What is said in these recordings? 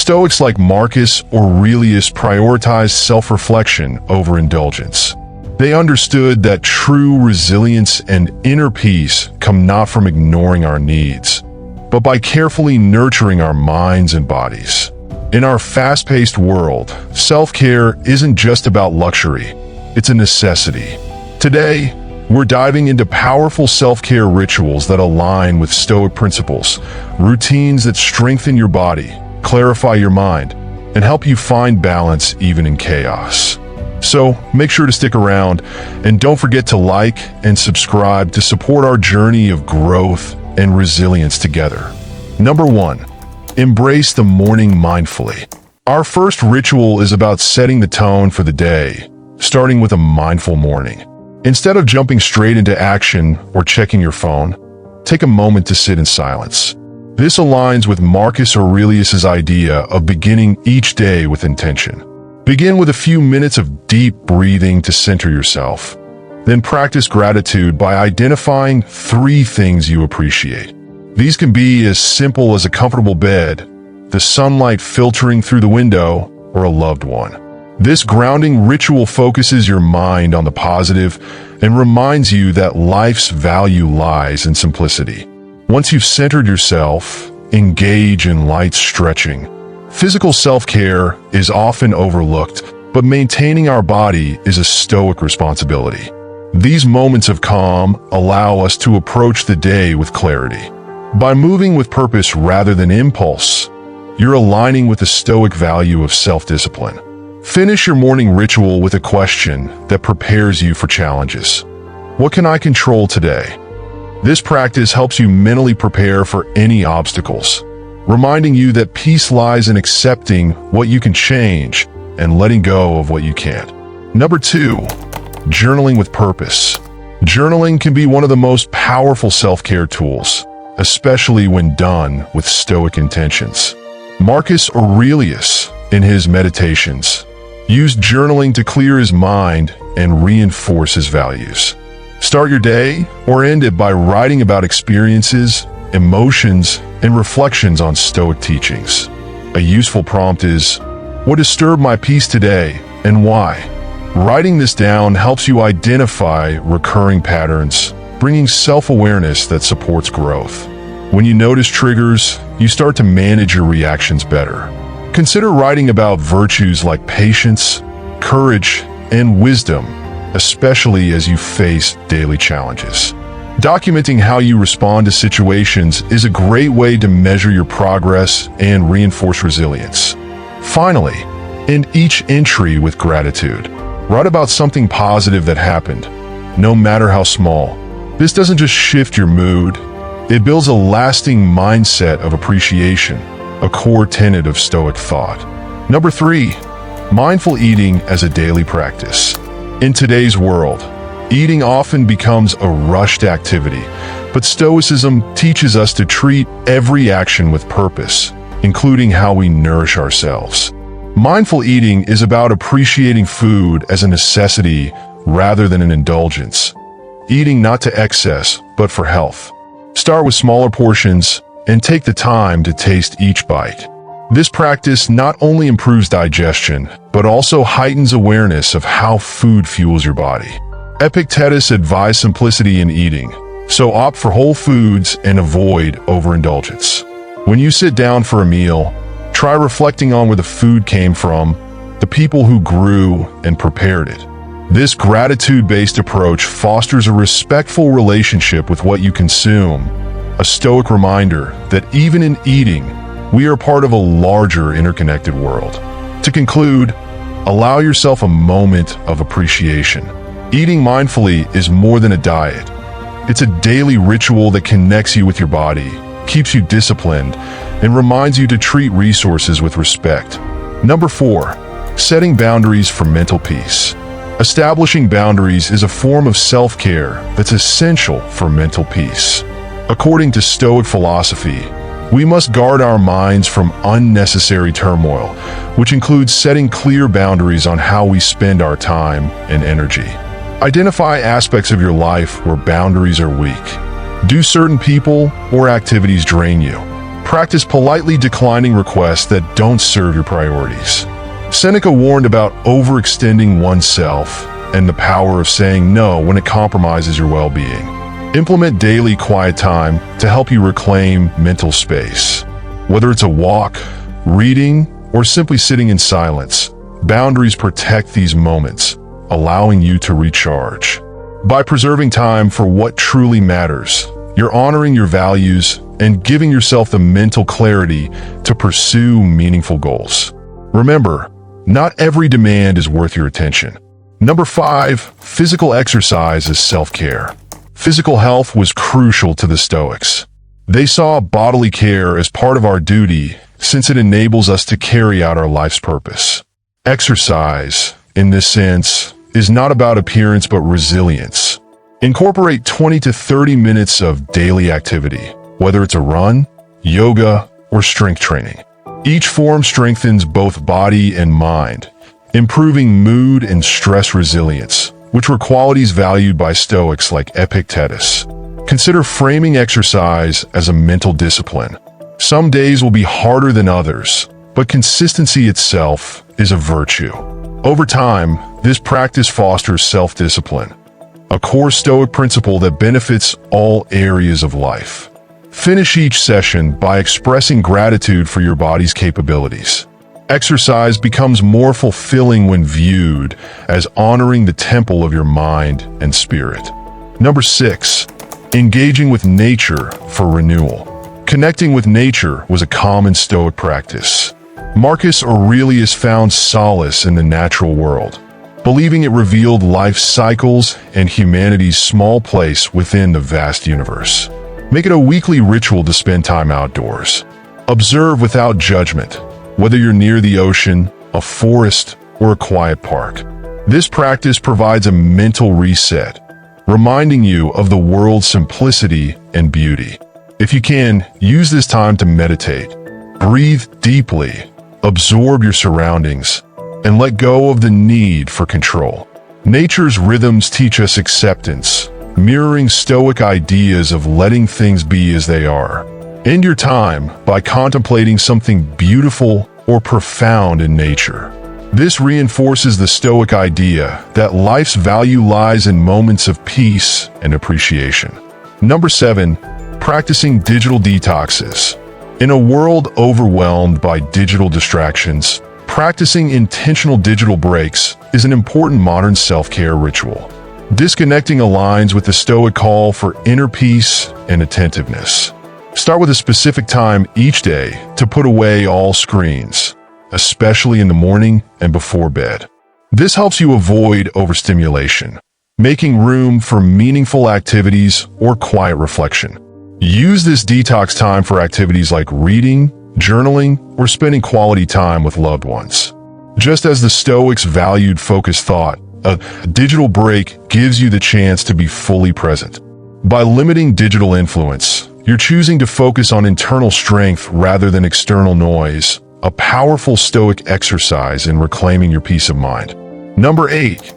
Stoics like Marcus Aurelius prioritized self-reflection over indulgence. They understood that true resilience and inner peace come not from ignoring our needs, but by carefully nurturing our minds and bodies. In our fast-paced world, self-care isn't just about luxury, it's a necessity. Today, we're diving into powerful self-care rituals that align with Stoic principles, routines that strengthen your body, clarify your mind, and help you find balance even in chaos. So, make sure to stick around, and don't forget to like and subscribe to support our journey of growth and resilience together. Number 1. Embrace the morning mindfully. Our first ritual is about setting the tone for the day, starting with a mindful morning. Instead of jumping straight into action or checking your phone, take a moment to sit in silence. This aligns with Marcus Aurelius's idea of beginning each day with intention. Begin with a few minutes of deep breathing to center yourself. Then practice gratitude by identifying 3 things you appreciate. These can be as simple as a comfortable bed, the sunlight filtering through the window, or a loved one. This grounding ritual focuses your mind on the positive and reminds you that life's value lies in simplicity. Once you've centered yourself, engage in light stretching. Physical self-care is often overlooked, but maintaining our body is a Stoic responsibility. These moments of calm allow us to approach the day with clarity. By moving with purpose rather than impulse, you're aligning with the Stoic value of self-discipline. Finish your morning ritual with a question that prepares you for challenges. What can I control today? This practice helps you mentally prepare for any obstacles, reminding you that peace lies in accepting what you can change and letting go of what you can't. Number 2, journaling with purpose. Journaling can be one of the most powerful self-care tools, especially when done with Stoic intentions. Marcus Aurelius, in his Meditations, used journaling to clear his mind and reinforce his values. Start your day or end it by writing about experiences, emotions, and reflections on Stoic teachings. A useful prompt is, what disturbed my peace today and why? Writing this down helps you identify recurring patterns, bringing self-awareness that supports growth. When you notice triggers, you start to manage your reactions better. Consider writing about virtues like patience, courage, and wisdom, especially as you face daily challenges. Documenting how you respond to situations is a great way to measure your progress and reinforce resilience. Finally, end each entry with gratitude. Write about something positive that happened, no matter how small. This doesn't just shift your mood, it builds a lasting mindset of appreciation, a core tenet of Stoic thought. Number 3, mindful eating as a daily practice. In today's world, eating often becomes a rushed activity, but Stoicism teaches us to treat every action with purpose, including how we nourish ourselves. Mindful eating is about appreciating food as a necessity rather than an indulgence. Eating not to excess, but for health. Start with smaller portions and take the time to taste each bite. This practice not only improves digestion, but also heightens awareness of how food fuels your body. Epictetus advised simplicity in eating, so opt for whole foods and avoid overindulgence. When you sit down for a meal, try reflecting on where the food came from, the people who grew and prepared it. This gratitude-based approach fosters a respectful relationship with what you consume, a Stoic reminder that even in eating, we are part of a larger interconnected world. To conclude, allow yourself a moment of appreciation. Eating mindfully is more than a diet. It's a daily ritual that connects you with your body, keeps you disciplined, and reminds you to treat resources with respect. Number 4, setting boundaries for mental peace. Establishing boundaries is a form of self-care that's essential for mental peace. According to Stoic philosophy, we must guard our minds from unnecessary turmoil, which includes setting clear boundaries on how we spend our time and energy. Identify aspects of your life where boundaries are weak. Do certain people or activities drain you? Practice politely declining requests that don't serve your priorities. Seneca warned about overextending oneself and the power of saying no when it compromises your well-being. Implement daily quiet time to help you reclaim mental space. Whether it's a walk, reading, or simply sitting in silence, boundaries protect these moments, allowing you to recharge. By preserving time for what truly matters, you're honoring your values and giving yourself the mental clarity to pursue meaningful goals. Remember, not every demand is worth your attention. Number 5, physical exercise is self-care. Physical health was crucial to the Stoics. They saw bodily care as part of our duty since it enables us to carry out our life's purpose. Exercise, in this sense, is not about appearance but resilience. Incorporate 20 to 30 minutes of daily activity, whether it's a run, yoga, or strength training. Each form strengthens both body and mind, improving mood and stress resilience, which were qualities valued by Stoics like Epictetus. Consider framing exercise as a mental discipline. Some days will be harder than others, but consistency itself is a virtue. Over time, this practice fosters self-discipline, a core Stoic principle that benefits all areas of life. Finish each session by expressing gratitude for your body's capabilities. Exercise becomes more fulfilling when viewed as honoring the temple of your mind and spirit. Number 6, engaging with nature for renewal. Connecting with nature was a common Stoic practice. Marcus Aurelius found solace in the natural world, believing it revealed life's cycles and humanity's small place within the vast universe. Make it a weekly ritual to spend time outdoors. Observe without judgment, whether you're near the ocean, a forest, or a quiet park. This practice provides a mental reset, reminding you of the world's simplicity and beauty. If you can, use this time to meditate. Breathe deeply, absorb your surroundings, and let go of the need for control. Nature's rhythms teach us acceptance, mirroring Stoic ideas of letting things be as they are. End your time by contemplating something beautiful or profound in nature. This reinforces the Stoic idea that life's value lies in moments of peace and appreciation. Number 7, practicing digital detoxes. In a world overwhelmed by digital distractions, practicing intentional digital breaks is an important modern self-care ritual. Disconnecting aligns with the Stoic call for inner peace and attentiveness. Start with a specific time each day to put away all screens, especially in the morning and before bed. This helps you avoid overstimulation, making room for meaningful activities or quiet reflection. Use this detox time for activities like reading, journaling, or spending quality time with loved ones. Just as the Stoics valued focused thought, a digital break gives you the chance to be fully present. By limiting digital influence, you're choosing to focus on internal strength rather than external noise, a powerful Stoic exercise in reclaiming your peace of mind. Number 8,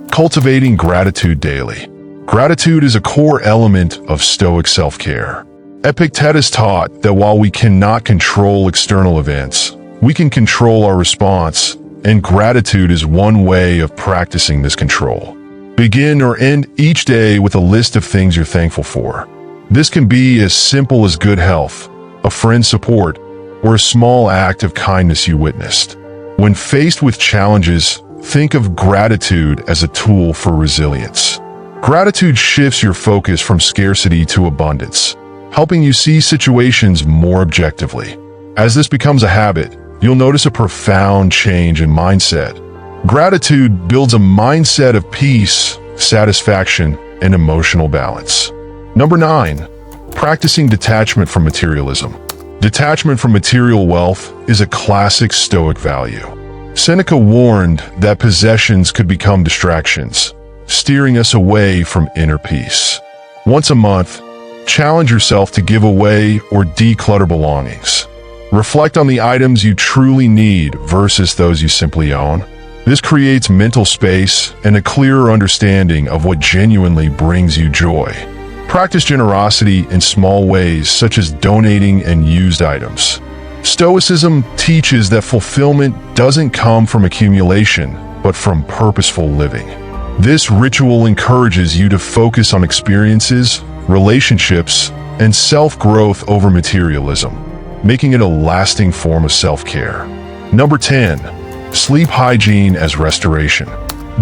cultivating gratitude daily. Gratitude is a core element of Stoic self-care. Epictetus taught that while we cannot control external events, we can control our response, and gratitude is one way of practicing this control. Begin or end each day with a list of things you're thankful for. This can be as simple as good health, a friend's support, or a small act of kindness you witnessed. When faced with challenges, think of gratitude as a tool for resilience. Gratitude shifts your focus from scarcity to abundance, helping you see situations more objectively. As this becomes a habit, you'll notice a profound change in mindset. Gratitude builds a mindset of peace, satisfaction, and emotional balance. Number 9, practicing detachment from materialism. Detachment from material wealth is a classic Stoic value. Seneca warned that possessions could become distractions, steering us away from inner peace. Once a month, challenge yourself to give away or declutter belongings. Reflect on the items you truly need versus those you simply own. This creates mental space and a clearer understanding of what genuinely brings you joy. practice generosity in small ways, such as donating and used items. Stoicism teaches that fulfillment doesn't come from accumulation, but from purposeful living. This ritual encourages you to focus on experiences, relationships, and self-growth over materialism, making it a lasting form of self-care. Number 10. Sleep hygiene as restoration.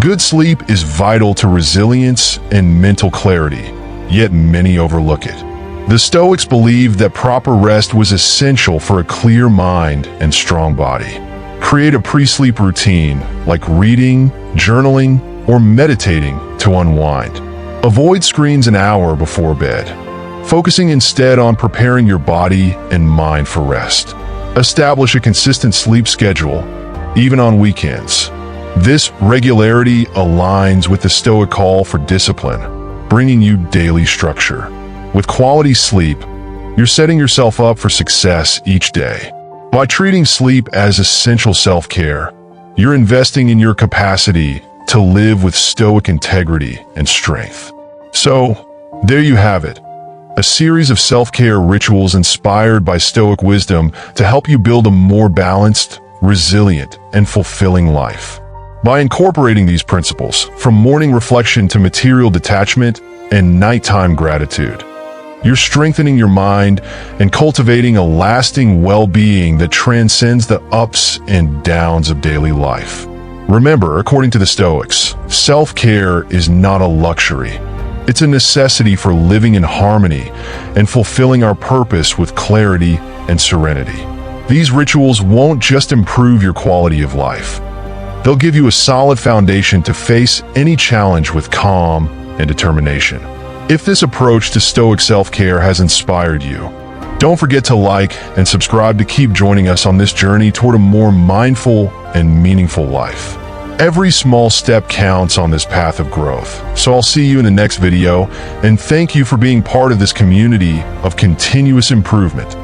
Good sleep is vital to resilience and mental clarity, yet many overlook it. The Stoics believed that proper rest was essential for a clear mind and strong body. Create a pre-sleep routine, like reading, journaling, or meditating to unwind. Avoid screens an hour before bed, focusing instead on preparing your body and mind for rest. Establish a consistent sleep schedule, even on weekends. This regularity aligns with the Stoic call for discipline, bringing you daily structure. With quality sleep, you're setting yourself up for success each day. By treating sleep as essential self-care, you're investing in your capacity to live with Stoic integrity and strength. So, there you have it, a series of self-care rituals inspired by Stoic wisdom to help you build a more balanced, resilient, and fulfilling life. By incorporating these principles, from morning reflection to material detachment and nighttime gratitude, you're strengthening your mind and cultivating a lasting well-being that transcends the ups and downs of daily life. Remember, according to the Stoics, self-care is not a luxury. It's a necessity for living in harmony and fulfilling our purpose with clarity and serenity. These rituals won't just improve your quality of life. They'll give you a solid foundation to face any challenge with calm and determination. If this approach to Stoic self-care has inspired you, don't forget to like and subscribe to keep joining us on this journey toward a more mindful and meaningful life. Every small step counts on this path of growth. So I'll see you in the next video, and thank you for being part of this community of continuous improvement.